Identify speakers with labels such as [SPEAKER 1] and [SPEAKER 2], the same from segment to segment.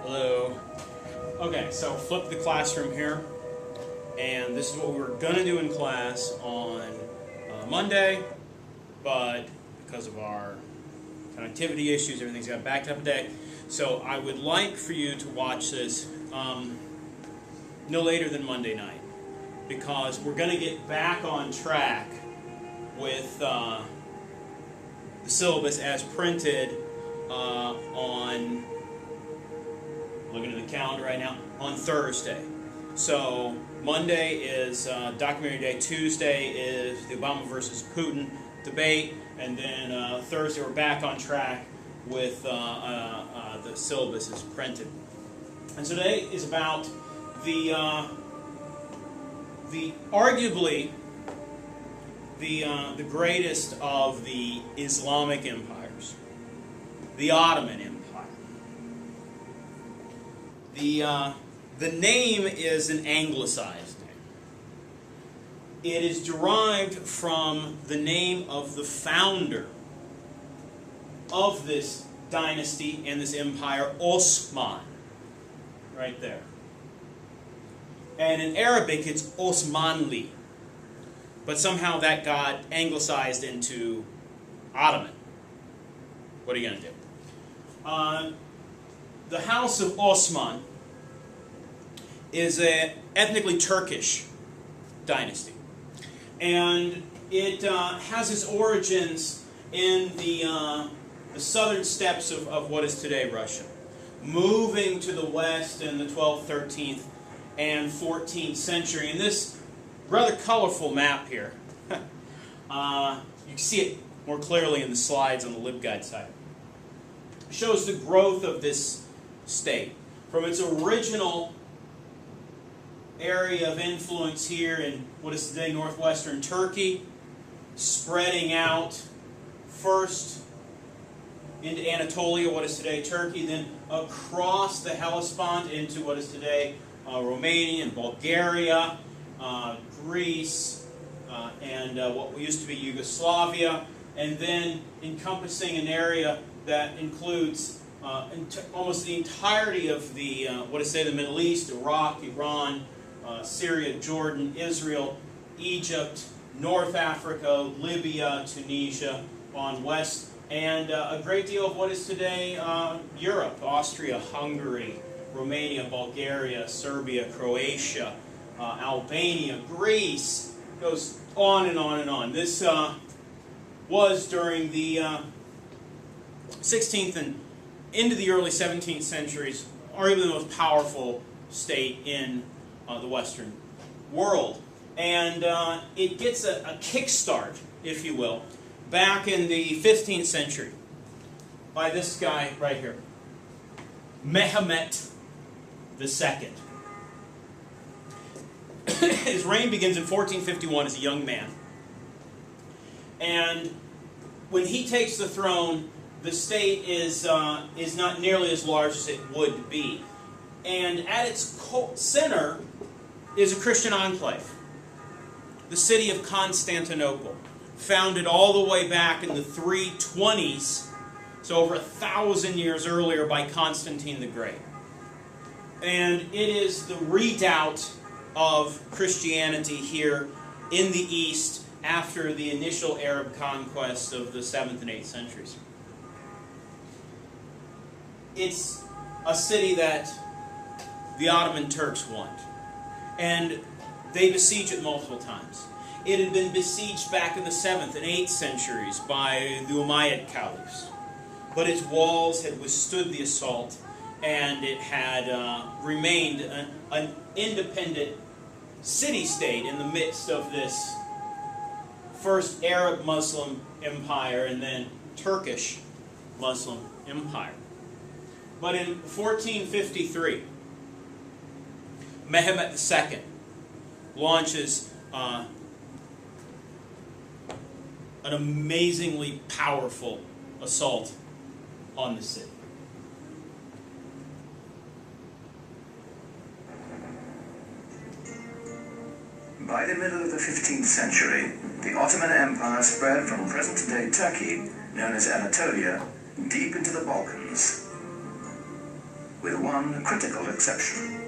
[SPEAKER 1] Hello. Okay, so flip the classroom here, and this is what we were going to do in class on Monday, but because of our connectivity issues, everything's got backed up a day. So I would like for you to watch this no later than Monday night, because we're going to get back on track with the syllabus as printed on, looking at the calendar right now, on Thursday. So Monday is documentary day, Tuesday is the Obama versus Putin debate, and then Thursday we're back on track with the syllabus as printed. And so today is about the arguably the greatest of the Islamic empires, the Ottoman Empire. The name is an anglicized name. It is derived from the name of the founder of this dynasty and this empire, Osman, right there. And in Arabic it's Osmanli, but somehow that got anglicized into Ottoman. What are you going to do? The House of Osman is an ethnically Turkish dynasty, and it has its origins in the southern steppes of what is today Russia, moving to the west in the 12th, 13th, and 14th century. And this rather colorful map here, you can see it more clearly in the slides on the LibGuide side, shows the growth of this state from its original area of influence here in what is today northwestern Turkey, spreading out first into Anatolia, what is today Turkey, then across the Hellespont into what is today Romania and Bulgaria, Greece, and what used to be Yugoslavia, and then encompassing an area that includes almost the entirety of the what is today the Middle East, Iraq, Iran, Syria, Jordan, Israel, Egypt, North Africa, Libya, Tunisia on west, and a great deal of what is today Europe, Austria, Hungary, Romania, Bulgaria, Serbia, Croatia, Albania, Greece. Goes on and on and on. This was during the 16th and into the early 17th centuries, arguably the most powerful state in the Western world. And it gets a kickstart, if you will, back in the 15th century by this guy right here, Mehmet II. His reign begins in 1451 as a young man. And when he takes the throne, the state is not nearly as large as it would be. And at its center is a Christian enclave, the city of Constantinople, founded all the way back in the 320s, so over 1,000 years earlier, by Constantine the Great. And it is the redoubt of Christianity here in the East after the initial Arab conquest of the 7th and 8th centuries. It's a city that the Ottoman Turks want, and they besiege it multiple times. It had been besieged back in the 7th and 8th centuries by the Umayyad caliphs, but its walls had withstood the assault, and it had remained an independent city-state in the midst of this first Arab Muslim empire and then Turkish Muslim empire. But in 1453, Mehmet II launches an amazingly powerful assault on the city.
[SPEAKER 2] By the middle of the 15th century, the Ottoman Empire spread from present-day Turkey, known as Anatolia, deep into the Balkans. with one critical exception.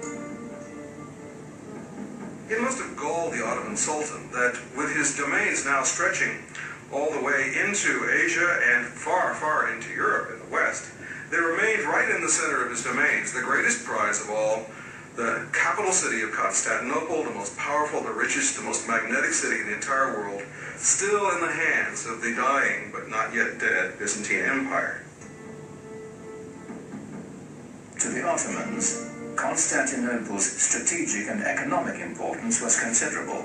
[SPEAKER 3] It must have galled the Ottoman Sultan that, with his domains now stretching all the way into Asia and far, far into Europe in the west, there remained right in the center of his domains the greatest prize of all, the capital city of Constantinople, the most powerful, the richest, the most magnetic city in the entire world, still in the hands of the dying but not yet dead Byzantine Empire.
[SPEAKER 2] To the Ottomans, Constantinople's strategic and economic importance was considerable.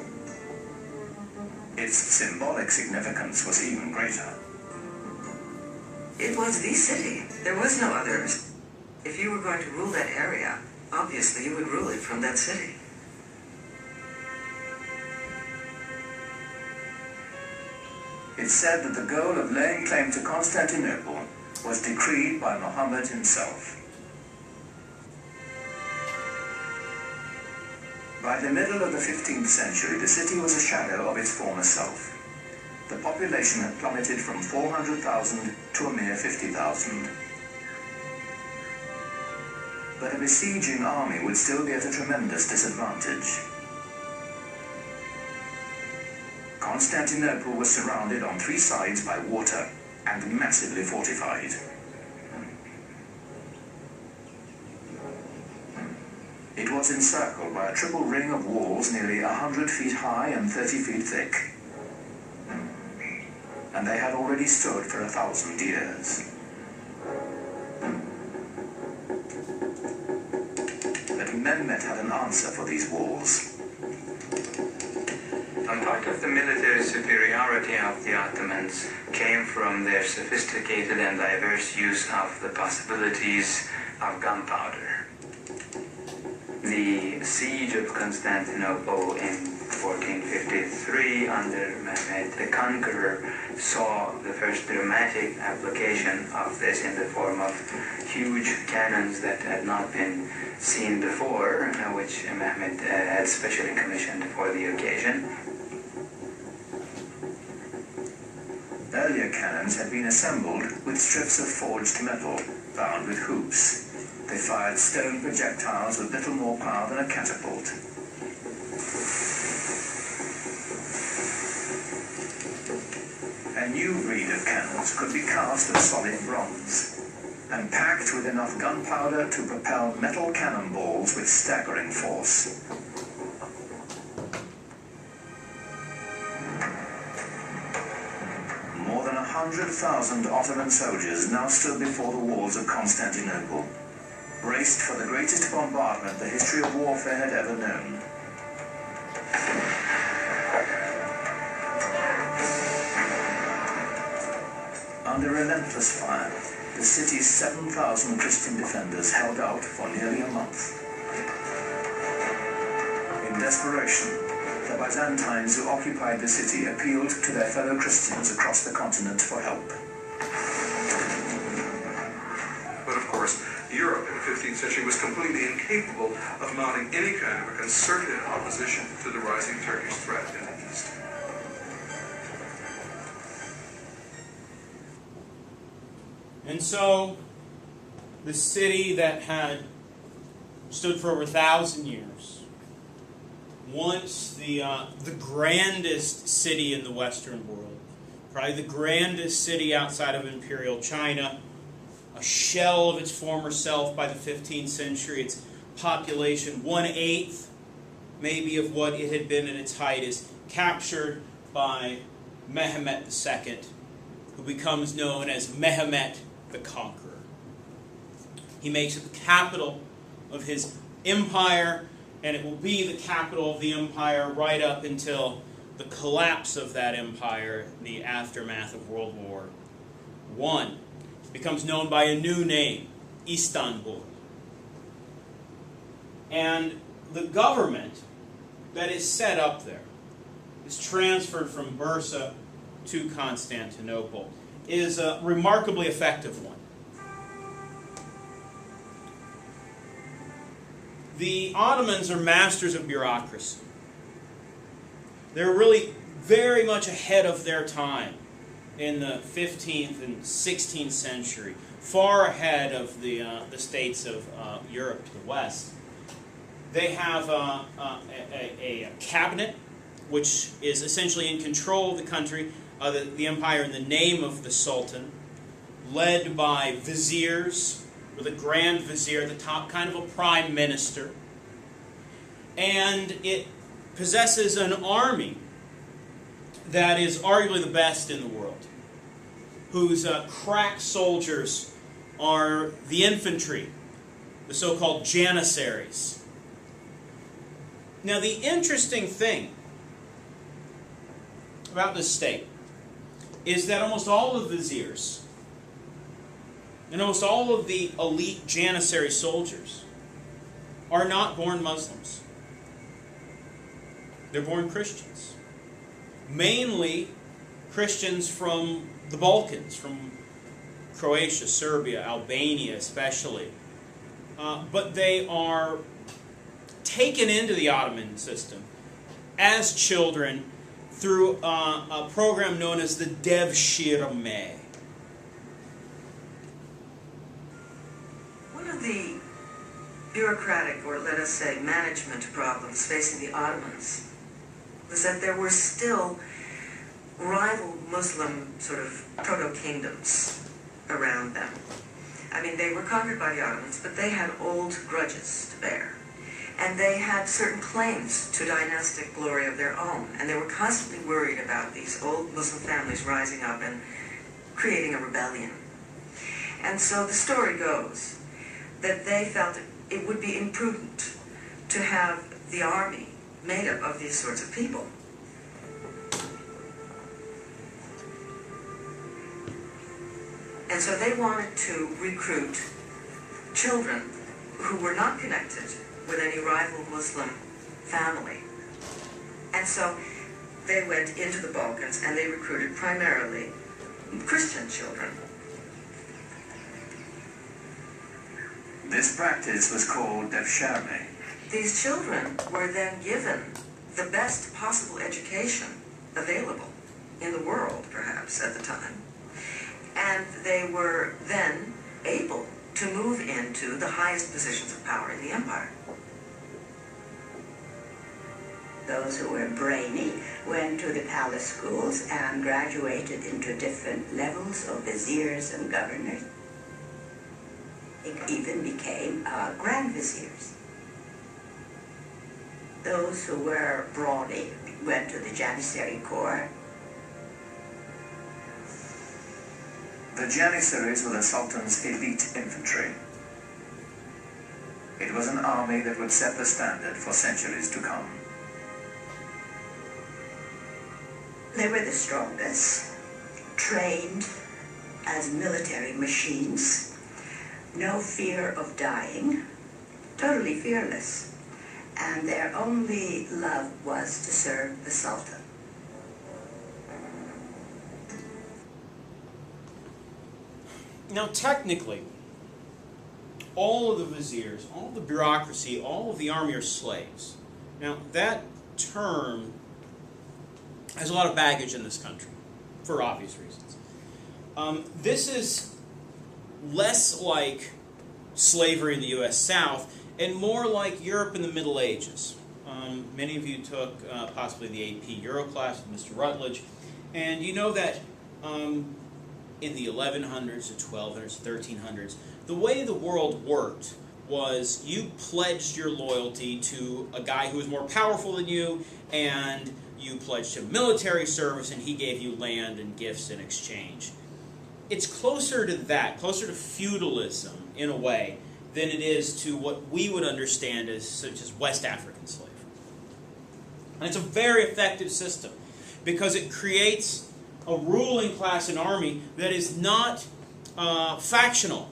[SPEAKER 2] Its symbolic significance was even greater.
[SPEAKER 4] It was the city. There was no others. If you were going to rule that area, obviously you would rule it from that city.
[SPEAKER 2] It's said that the goal of laying claim to Constantinople was decreed by Muhammad himself. By the middle of the 15th century, the city was a shadow of its former self. The population had plummeted from 400,000 to a mere 50,000. But a besieging army would still be at a tremendous disadvantage. Constantinople was surrounded on three sides by water and massively fortified. It was encircled by a triple ring of walls nearly 100 feet high and 30 feet thick. And they had already stood for 1,000 years. But Mehmed had an answer for these walls.
[SPEAKER 5] A part of the military superiority of the Ottomans came from their sophisticated and diverse use of the possibilities of gunpowder. The siege of Constantinople in 1453 under Mehmed the Conqueror saw the first dramatic application of this in the form of huge cannons that had not been seen before, which Mehmed had specially commissioned for the occasion.
[SPEAKER 2] Earlier cannons had been assembled with strips of forged metal bound with hoops. They fired stone projectiles with little more power than a catapult. A new breed of cannons could be cast of solid bronze and packed with enough gunpowder to propel metal cannonballs with staggering force. More than 100,000 Ottoman soldiers now stood before the walls of Constantinople, braced for the greatest bombardment the history of warfare had ever known. Under relentless fire, the city's 7,000 Christian defenders held out for nearly a month. In desperation, the Byzantines who occupied the city appealed to their fellow Christians across the continent for help.
[SPEAKER 3] But of course, Europe in the 15th century was completely incapable of mounting any kind of a concerted opposition to the rising Turkish threat in the east.
[SPEAKER 1] And so, the city that had stood for over 1,000 years, once the grandest city in the Western world, probably the grandest city outside of Imperial China, a shell of its former self by the 15th century, its population 1/8 maybe of what it had been at its height, is captured by Mehmed II, who becomes known as Mehmed the Conqueror. He makes it the capital of his empire, and it will be the capital of the empire right up until the collapse of that empire in the aftermath of World War I. It becomes known by a new name, Istanbul. And the government that is set up there is transferred from Bursa to Constantinople, is a remarkably effective one. The Ottomans are masters of bureaucracy. They're really very much ahead of their time in the 15th and 16th century far ahead of the states of Europe to the west. They have a cabinet which is essentially in control of the country, the empire, in the name of the Sultan, led by viziers, with a grand vizier at the top, kind of a prime minister. And it possesses an army that is arguably the best in the world, whose crack soldiers are the infantry, the so-called janissaries. Now, the interesting thing about this state is that almost all of the viziers and almost all of the elite janissary soldiers are not born Muslims. They're born Christians. Mainly Christians from the Balkans, from Croatia, Serbia, Albania especially. But they are taken into the Ottoman system as children through a program known as the Devshirme.
[SPEAKER 4] One of the bureaucratic, or let us say management problems facing the Ottomans was that there were still rival Muslim sort of proto-kingdoms around them. I mean, they were conquered by the Ottomans, but they had old grudges to bear. And they had certain claims to dynastic glory of their own. And they were constantly worried about these old Muslim families rising up and creating a rebellion. And so the story goes that they felt it would be imprudent to have the army made up of these sorts of people. And so they wanted to recruit children who were not connected with any rival Muslim family. And so they went into the Balkans and they recruited primarily Christian children.
[SPEAKER 2] This practice was called Devshirme.
[SPEAKER 4] These children were then given the best possible education available in the world, perhaps, at the time. And they were then able to move into the highest positions of power in the empire.
[SPEAKER 6] Those who were brainy went to the palace schools and graduated into different levels of viziers and governors. It even became grand viziers. Those who were brawny went to the Janissary Corps.
[SPEAKER 2] The Janissaries were the Sultan's elite infantry. It was an army that would set the standard for centuries to come.
[SPEAKER 6] They were the strongest, trained as military machines, no fear of dying, totally fearless, and their only love was to serve the Sultan.
[SPEAKER 1] Now, technically, all of the viziers, all of the bureaucracy, all of the army are slaves. Now, that term has a lot of baggage in this country, for obvious reasons. This is less like slavery in the U.S. South and more like Europe in the Middle Ages. Many of you took possibly the AP Euro class with Mr. Rutledge, and you know that in the 1100s, the 1200s, 1300s, the way the world worked was you pledged your loyalty to a guy who was more powerful than you, and you pledged him military service, and he gave you land and gifts in exchange. It's closer to that, closer to feudalism in a way, than it is to what we would understand as such as West African slavery. And it's a very effective system because it creates a ruling class and army that is not factional.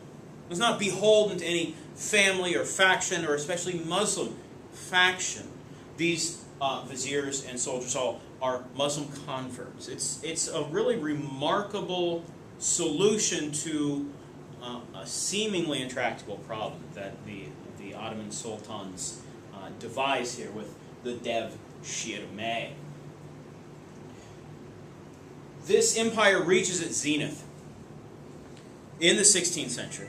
[SPEAKER 1] It's not beholden to any family or faction, or especially Muslim faction. These viziers and soldiers all are Muslim converts. It's a really remarkable solution to a seemingly intractable problem that the Ottoman sultans devised here with the Devshirme. This empire reaches its zenith in the 16th century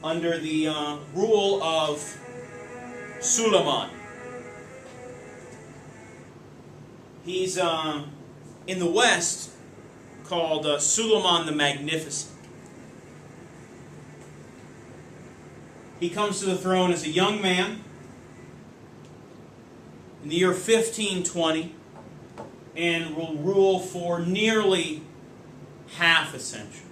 [SPEAKER 1] under the rule of Suleiman. He's in the West called Suleiman the Magnificent. He comes to the throne as a young man in the year 1520 and will rule for nearly half a century.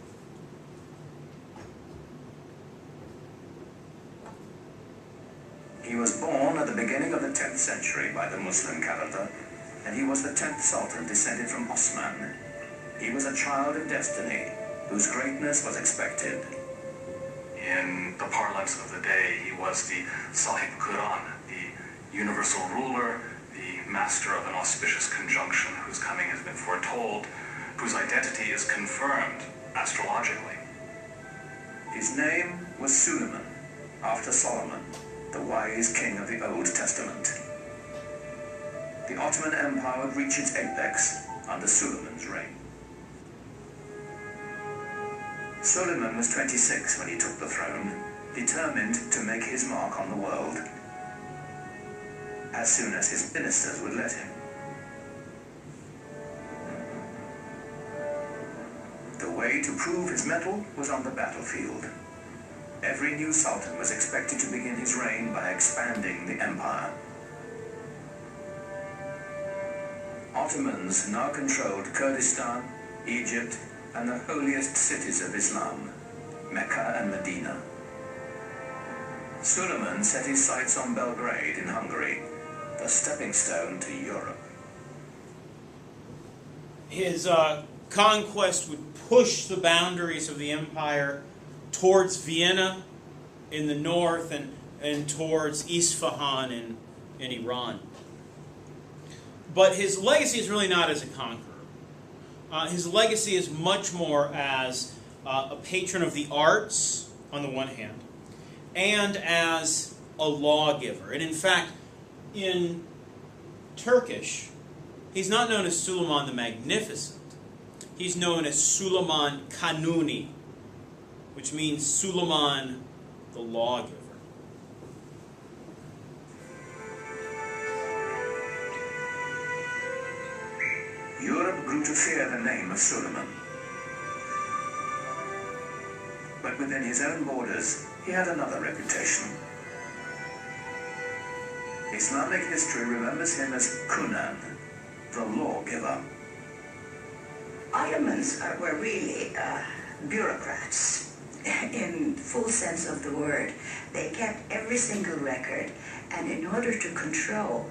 [SPEAKER 2] He was born at the beginning of the 10th century by the Muslim calendar, and he was the 10th Sultan descended from Osman. He was a child of destiny, whose greatness was expected.
[SPEAKER 7] In the parlance of the day, he was the Sahib Quran, the universal ruler, the master of an auspicious conjunction whose coming has been foretold, whose identity is confirmed astrologically.
[SPEAKER 2] His name was Suleiman, after Solomon, the wise king of the Old Testament. The Ottoman Empire would reach its apex under Suleiman's reign. Suleiman was 26 when he took the throne, determined to make his mark on the world, as soon as his ministers would let him. The way to prove his mettle was on the battlefield. Every new sultan was expected to begin his reign by expanding the empire. Ottomans now controlled Kurdistan, Egypt, and the holiest cities of Islam, Mecca and Medina. Suleiman set his sights on Belgrade in Hungary, the stepping stone to Europe.
[SPEAKER 1] His conquest would push the boundaries of the empire towards Vienna in the north and towards Isfahan in Iran. But his legacy is really not as a conqueror. His legacy is much more as a patron of the arts, on the one hand, and as a lawgiver. And in fact, in Turkish, he's not known as Suleiman the Magnificent. He's known as Suleiman Kanuni, which means Suleiman the lawgiver.
[SPEAKER 2] Europe grew to fear the name of Suleiman. But within his own borders, he had another reputation. Islamic history remembers him as Kunan, the lawgiver.
[SPEAKER 6] Ottomans were really bureaucrats in full sense of the word. They kept every single record, and in order to control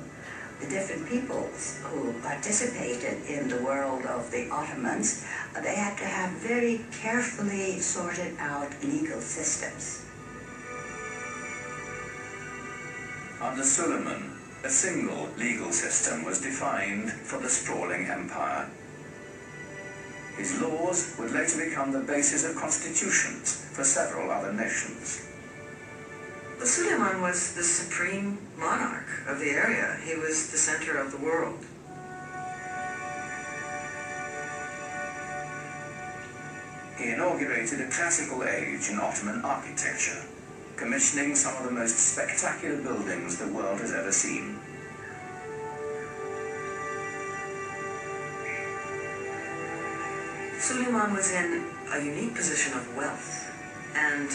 [SPEAKER 6] the different peoples who participated in the world of the Ottomans, they had to have very carefully sorted out legal systems.
[SPEAKER 2] Under Suleiman, a single legal system was defined for the sprawling empire. His laws would later become the basis of constitutions for several other nations.
[SPEAKER 4] But Suleiman was the supreme monarch of the area. He was the center of the world.
[SPEAKER 2] He inaugurated a classical age in Ottoman architecture, commissioning some of the most spectacular buildings the world has ever seen.
[SPEAKER 4] Suleiman was in a unique position of wealth and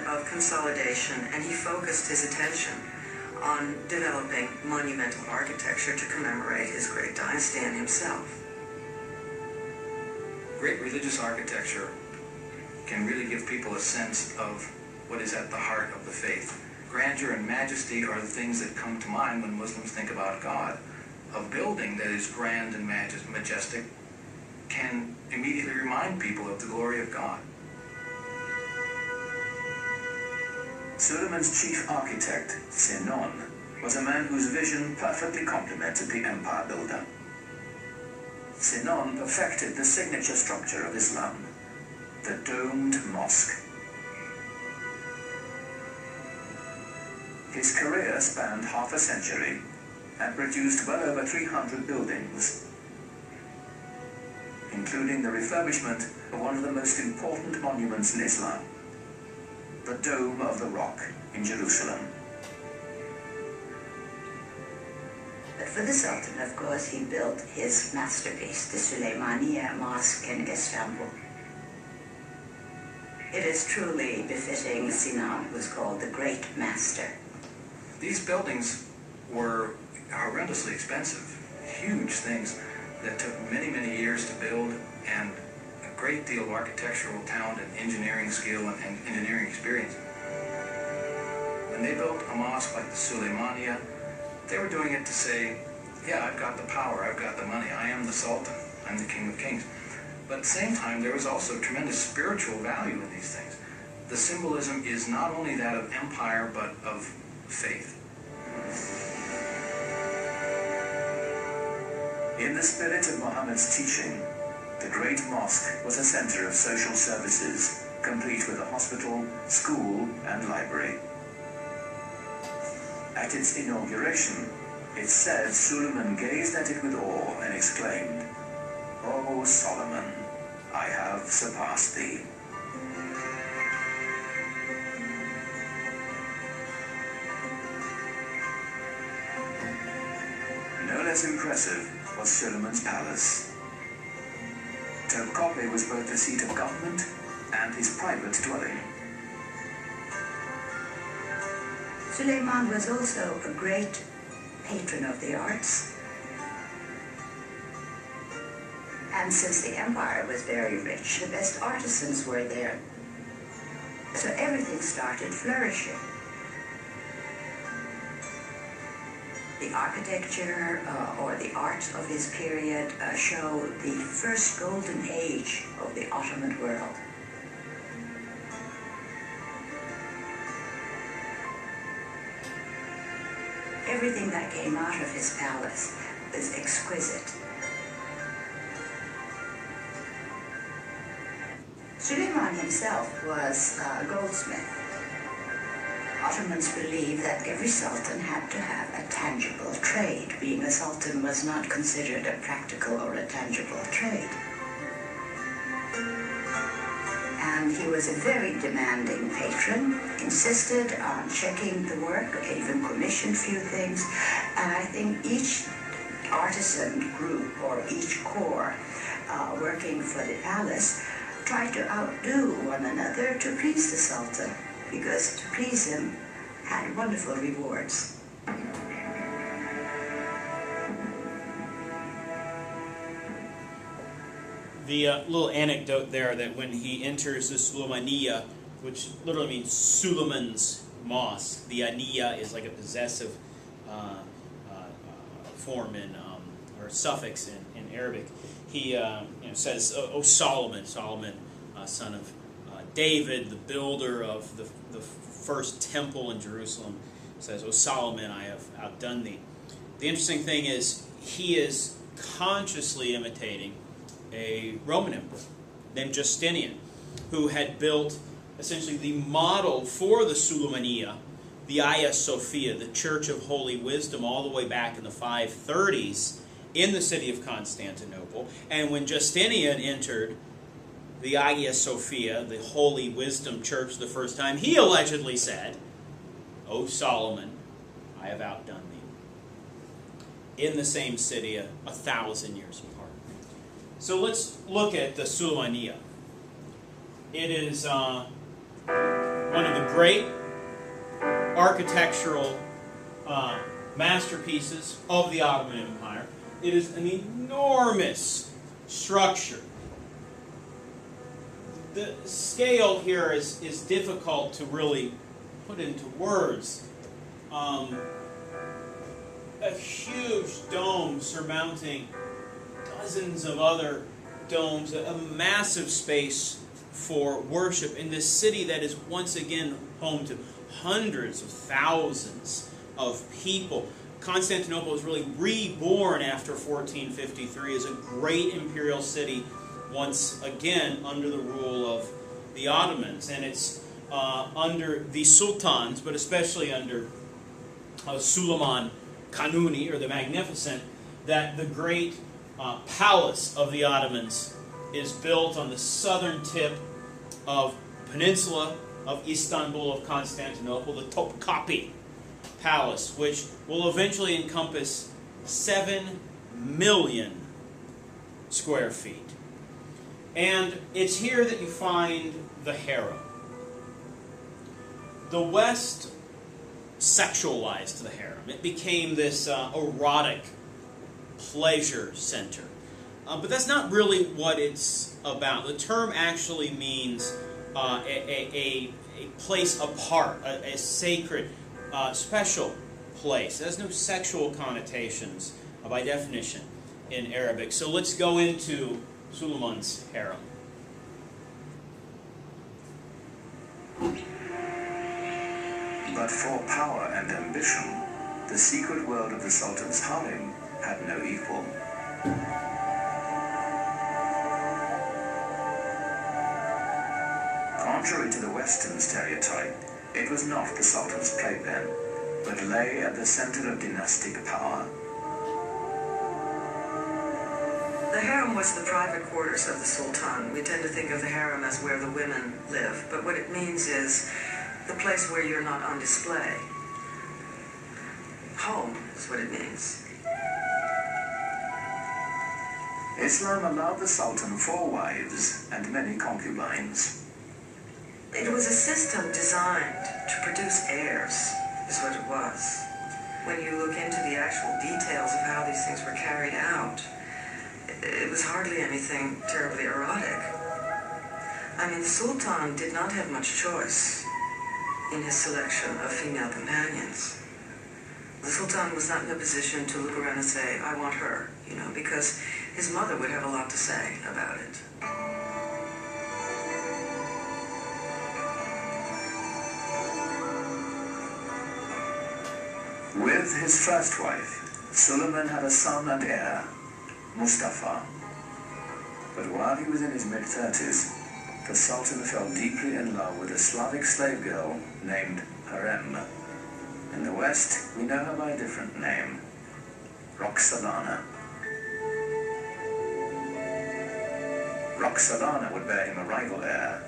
[SPEAKER 4] of consolidation, and he focused his attention on developing monumental architecture to commemorate his great dynasty and himself.
[SPEAKER 7] Great religious architecture can really give people a sense of what is at the heart of the faith. Grandeur and majesty are the things that come to mind when Muslims think about God. A building that is grand and majestic can immediately remind people of the glory of God.
[SPEAKER 2] Suleiman's chief architect, Sinon, was a man whose vision perfectly complemented the empire builder. Sinon perfected the signature structure of Islam, the domed mosque. His career spanned half a century and produced well over 300 buildings, including the refurbishment of one of the most important monuments in Islam, the Dome of the Rock in Jerusalem.
[SPEAKER 6] But for the Sultan, of course, he built his masterpiece, the Suleymaniye Mosque in Istanbul. It is truly befitting Sinan, who was called the Great Master.
[SPEAKER 7] These buildings were horrendously expensive, huge things that took many, many years to build, and a great deal of architectural talent and engineering skill and engineering experience. When they built a mosque like the Suleymaniye, they were doing it to say, yeah, I've got the power, I've got the money, I am the Sultan, I'm the King of Kings. But at the same time, there was also tremendous spiritual value in these things. The symbolism is not only that of empire, but of faith.
[SPEAKER 2] In the spirit of Muhammad's teaching, the Great Mosque was a center of social services, complete with a hospital, school, and library. At its inauguration, it said Suleiman gazed at it with awe and exclaimed, "O Solomon, I have surpassed thee." No less impressive was Suleiman's palace. Topkapi was both the seat of government and his private dwelling.
[SPEAKER 6] Suleiman was also a great patron of the arts. And since the empire was very rich, the best artisans were there. So everything started flourishing. The architecture or the art of his period show the first golden age of the Ottoman world. Everything that came out of his palace was exquisite. Suleiman himself was a goldsmith. Ottomans believed that every sultan had to have a tangible trade. Being a sultan was not considered a practical or a tangible trade. And he was a very demanding patron, insisted on checking the work, even commissioned few things. And I think each artisan group or each corps working for the palace tried to outdo one another to please the Sultan, because to please him had wonderful rewards.
[SPEAKER 1] The little anecdote there that when he enters the Suleymaniye, which literally means Suleiman's Mosque, the Aniya is like a possessive form or suffix in Arabic. He says, "O Solomon, son of David, the builder of the first temple in Jerusalem," says, "O Solomon, I have outdone thee." The interesting thing is he is consciously imitating a Roman emperor named Justinian, who had built essentially the model for the Suleymaniye, the Hagia Sophia, the Church of Holy Wisdom, all the way back in the 530s in the city of Constantinople. And when Justinian entered the Hagia Sophia, the Holy Wisdom Church, the first time, he allegedly said, "O Solomon, I have outdone thee," in the same city 1,000 years apart. So let's look at the Suleymaniye. It is one of the great architectural masterpieces of the Ottoman Empire. It is an enormous structure. The scale here is difficult to really put into words. A huge dome surmounting dozens of other domes, a massive space for worship in this city that is once again home to hundreds of thousands of people. Constantinople was really reborn after 1453 as a great imperial city once again under the rule of the Ottomans. And it's under the Sultans, but especially under Suleiman Kanuni, or the Magnificent, that the great palace of the Ottomans is built on the southern tip of the peninsula of Istanbul, of Constantinople, the Topkapi Palace, which will eventually encompass 7 million square feet. And it's here that you find the harem. The West sexualized the harem. It became this erotic pleasure center. But that's not really what it's about. The term actually means a place apart, a sacred, special place. It has no sexual connotations by definition in Arabic. So let's go into Suleiman's harem.
[SPEAKER 2] But for power and ambition, the secret world of the Sultan's harem had no equal. Contrary to the Western stereotype, it was not the Sultan's playpen, but lay at the center of dynastic power.
[SPEAKER 4] The harem was the private quarters of the Sultan. We tend to think of the harem as where the women live, but what it means is the place where you're not on display. Home is what it means.
[SPEAKER 2] Islam allowed the Sultan 4 wives and many concubines.
[SPEAKER 4] It was a system designed to produce heirs, is what it was. When you look into the actual details of how these things were carried out, it was hardly anything terribly erotic. I mean, the Sultan did not have much choice in his selection of female companions. The Sultan was not in a position to look around and say, I want her, because his mother would have a lot to say about it.
[SPEAKER 2] With his first wife, Suleiman had a son and heir, Mustafa. But while he was in his mid-30s, the Sultan fell deeply in love with a Slavic slave girl named Harem. In the West, we know her by a different name, Roxolana. Roxolana would bear him a rival heir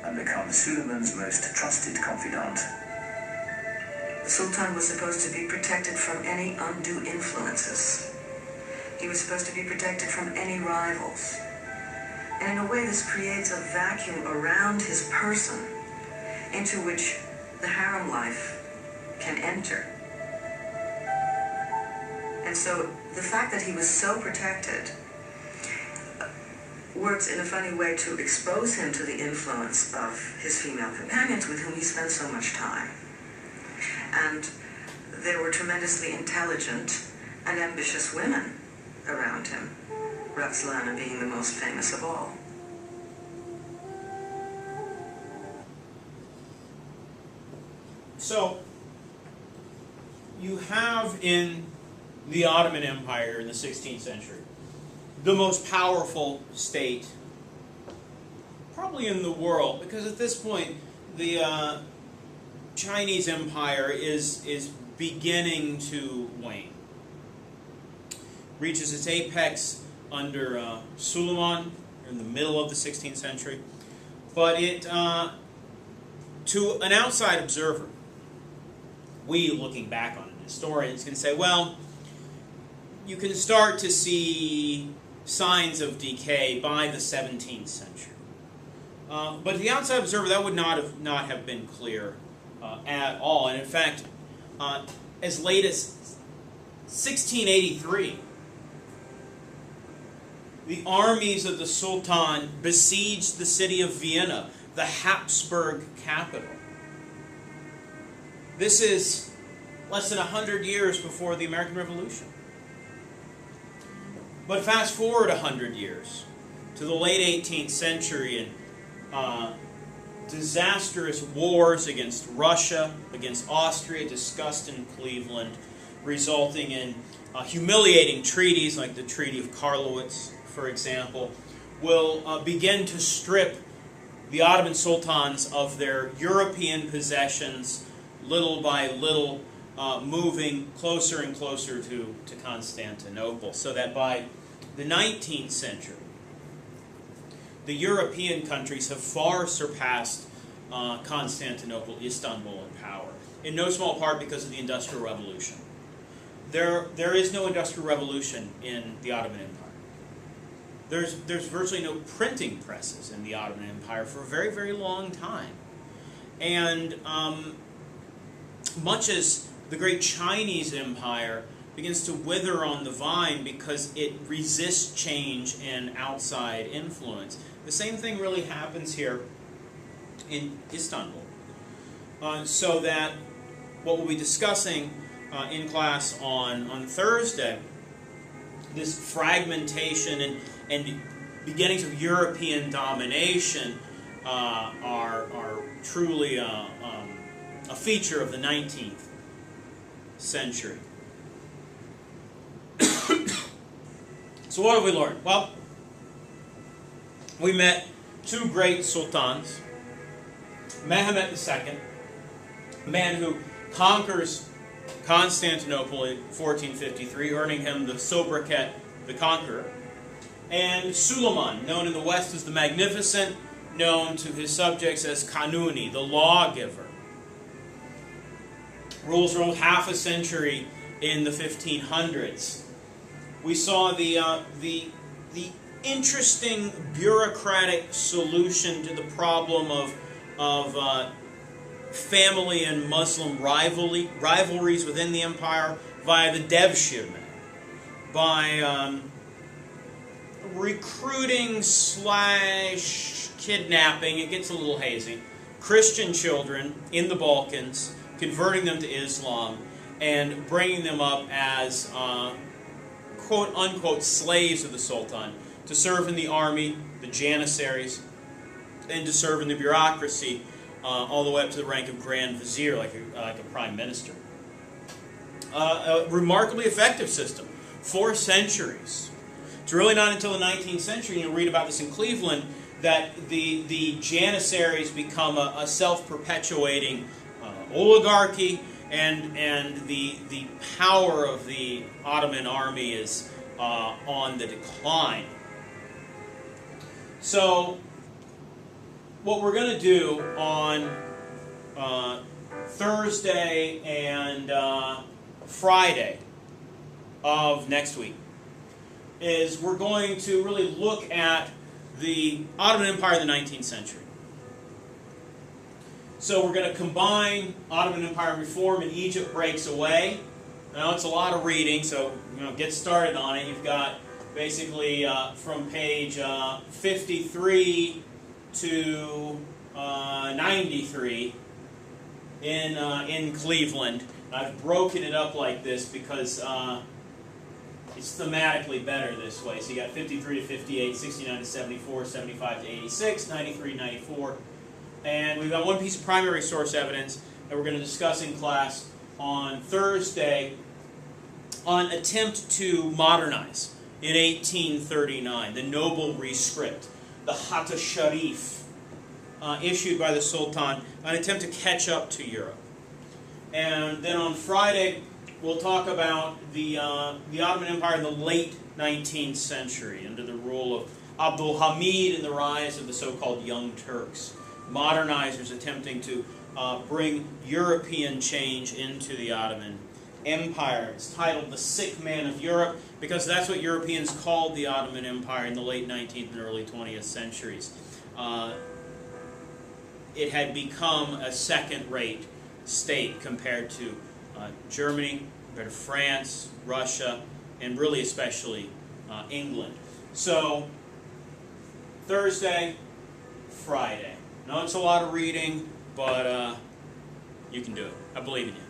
[SPEAKER 2] and become Suleiman's most trusted confidant.
[SPEAKER 4] The Sultan was supposed to be protected from any undue influences. He was supposed to be protected from any rivals. And in a way, this creates a vacuum around his person into which the harem life can enter. And so the fact that he was so protected works in a funny way to expose him to the influence of his female companions with whom he spent so much time. And there were tremendously intelligent and ambitious women around him, Roxolana being the most famous of all.
[SPEAKER 1] So, you have in the Ottoman Empire in the 16th century the most powerful state probably in the world, because at this point the Chinese Empire is beginning to wane. Reaches its apex under Suleiman in the middle of the 16th century. But it, to an outside observer, we looking back on it, historians can say, well, you can start to see signs of decay by the 17th century. But to the outside observer, that would not have been clear at all. And in fact, as late as 1683, the armies of the Sultan besieged the city of Vienna, the Habsburg capital. This is less than 100 years before the American Revolution. But fast forward 100 years to the late 18th century and disastrous wars against Russia, against Austria, discussed in Cleveland, resulting in humiliating treaties like the Treaty of Karlowitz, for example, will begin to strip the Ottoman sultans of their European possessions, little by little, moving closer and closer to Constantinople, so that by the 19th century, the European countries have far surpassed Constantinople, Istanbul in power, in no small part because of the Industrial Revolution. There is no Industrial Revolution in the Ottoman Empire. There's virtually no printing presses in the Ottoman Empire for a very, very long time. And much as the great Chinese Empire begins to wither on the vine because it resists change and outside influence, the same thing really happens here in Istanbul. So that what we'll be discussing in class on Thursday, this fragmentation and beginnings of European domination are truly a feature of the 19th century. So what have we learned? Well, we met two great sultans. Mehmet II, a man who conquers Constantinople in 1453, earning him the sobriquet the Conqueror. And Suleiman, known in the West as the Magnificent, known to his subjects as Kanuni, the lawgiver. Rules for almost half a century in the 1500s. We saw the interesting bureaucratic solution to the problem of family and Muslim rivalries within the empire via the devshirmen, by recruiting / kidnapping, it gets a little hazy, Christian children in the Balkans, converting them to Islam, and bringing them up as quote-unquote slaves of the Sultan to serve in the army, the Janissaries, and to serve in the bureaucracy all the way up to the rank of Grand Vizier, like a prime minister. A remarkably effective system. 4 centuries. It's really not until the 19th century, and you'll read about this in Cleveland, that the Janissaries become a self-perpetuating oligarchy, and the power of the Ottoman army is on the decline. So, what we're going to do on Thursday and Friday of next week is we're going to really look at the Ottoman Empire in the 19th century. So we're going to combine Ottoman Empire reform and Egypt breaks away. Now it's a lot of reading, so get started on it. You've got basically from page 53 to 93 in Cleveland. I've broken it up like this because it's thematically better this way. So you got 53 to 58, 69 to 74, 75 to 86, 93 to 94. And we've got one piece of primary source evidence that we're going to discuss in class on Thursday on attempt to modernize in 1839, the noble rescript, the Hatta Sharif, issued by the Sultan, an attempt to catch up to Europe. And then on Friday, we'll talk about the Ottoman Empire in the late 19th century, under the rule of Abdul Hamid and the rise of the so-called Young Turks. Modernizers attempting to bring European change into the Ottoman Empire. It's titled The Sick Man of Europe because that's what Europeans called the Ottoman Empire in the late 19th and early 20th centuries. It had become a second-rate state compared to Germany, compared to France, Russia, and really especially England. So, Thursday, Friday. No, it's a lot of reading, but you can do it. I believe in you.